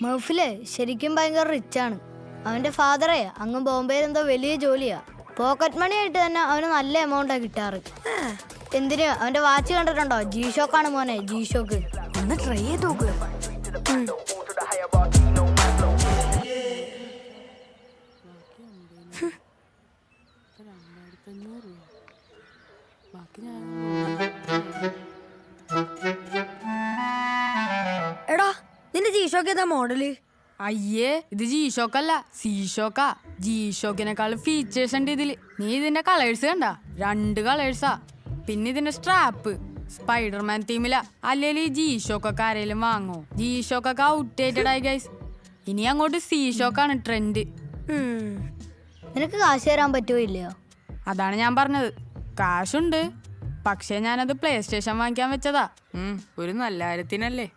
മർഫിലെ ശരിക്കും ഭയങ്കര റിച്ചാണ്. അവന്റെ ഫാദറെ അങ്ങ് ബോംബെയിൽ എന്തോ വലിയ ജോലിയാ. പോക്കറ്റ് മണി ആയിട്ട് തന്നെ അവന് നല്ല എമൗണ്ടാ കിട്ടാറ്. എന്തിന് അവന്റെ വാച്ച് കണ്ടിട്ടുണ്ടോ? G-Shock മോനെ, G-Shock. ഒന്ന് ട്രൈ ചെയ്ത് നോക്ക്. എടാ നിന്റെ G-Shock ഏതാ മോഡല്? അയ്യേ, ഇത് G-Shock അല്ല, C-Shock. G-Shockനെക്കാൾ ഫീച്ചേഴ്സ് ഉണ്ട് ഇതില്. നീ ഇതിന്റെ കളേഴ്സ് കണ്ട? 2 കളേഴ്സാ. പിന്നെ ഇതിന്റെ സ്ട്രാപ്പ് സ്പൈഡർമാൻ തീമിലാ. അല്ലെങ്കിൽ ഈ G-Shock ഒക്കെ ആരെങ്കിലും വാങ്ങോ? G-Shock ഒക്കെ ഔട്ട്ഡേറ്റഡ് ആയി ഗൈസ്. ഇനി അങ്ങോട്ട് C-Shock ആണ് ട്രെൻഡ്. നിനക്ക് കാശ് തരാൻ പറ്റുമോ ഇല്ലയോ? അതാണ് ഞാൻ പറഞ്ഞത്. കാശുണ്ട്, പക്ഷെ ഞാനത് പ്ലേ സ്റ്റേഷൻ വാങ്ങിക്കാൻ വെച്ചതാ. ഒരു നല്ല കാര്യത്തിനല്ലേ.